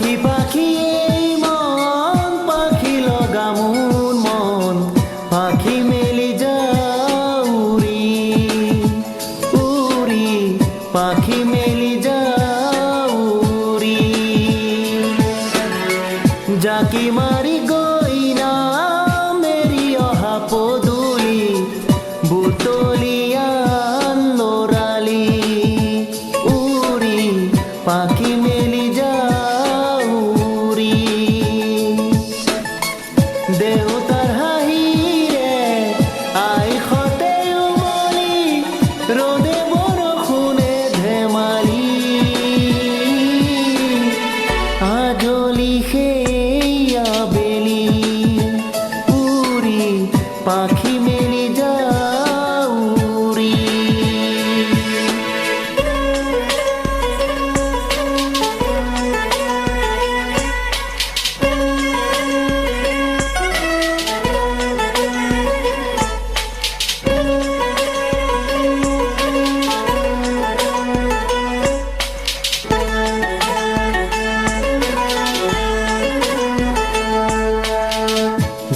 পাখি পাখি এই মন পাখি লগা মোৰ মন পাখি মেলি যাও উৰি উৰি পাখি মেলি যাও উৰি জাকি মাৰি গৈ না মেৰি অহা পদূলি বুটলিয়া লৰালি উৰি পাখি মেলি যাও উৰি দেউতাৰ হাঁহিৰে আইখতে উমলি ৰ'দে বৰষুণে ধেমালি আজলি সেই আবেলি উৰি পাখি মেলি যাও উৰি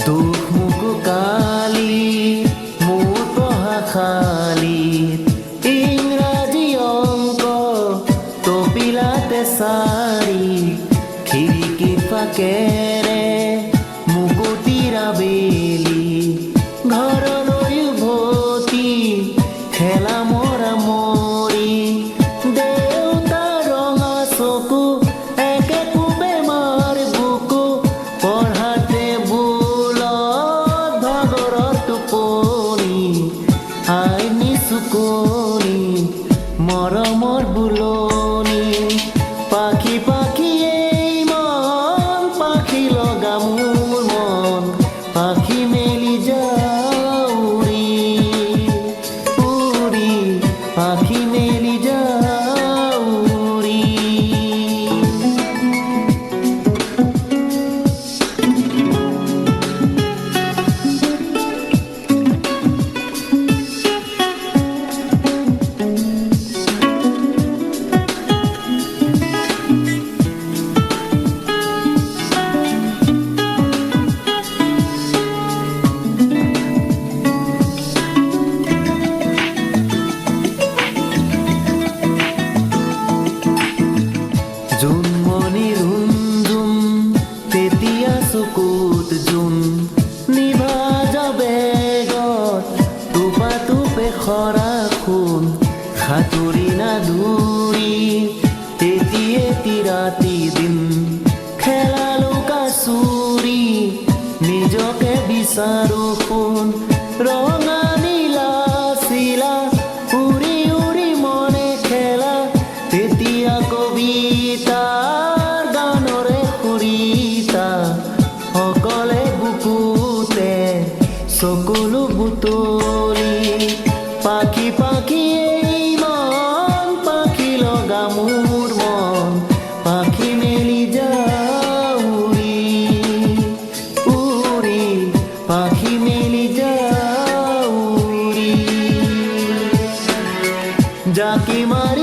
দুখ মুখ কালি মোৰ পঢ়া খালি ইংৰাজী অংক তপিলাতে চাৰি খিৰিকীৰ ফাকেৰে মুকুতিৰ আবেলি ঘৰলৈ উভতি খেলা মৰা মৰি দেউতাৰ ৰঙা চকু একে কোবে মাৰ বুকু পঢ়াতে আইনি চুকনি মৰমৰ বুলনি পাখি পাখি এই মন পাখি লগা মোৰ মন পাখি মেলি যাও উৰি উৰি পাখি মেলি যাও উৰি জোনমণি ৰুমঝুম তেতিয়া চকুত জোন নিভা বেগত টোপা টোপে খৰা খুন সাঁতুৰি নাদুৰি তেতিয়াটি ৰাতি দিন খেলা লুকা চুৰি নিজকে বিচাৰো সোণ ৰঙা নীলা চিলা উৰি উৰি মনে খেলা তেতিয়া কবিতাৰ গানৰে সুৰিতা সকলে বুকুতে চকুলো বুটলি পাখি পাখি এই মন পাখি লগা মোৰ মন পাখি মেলি যাও উৰি উৰি পাখি মেলি যাও উৰি জাকি মাৰি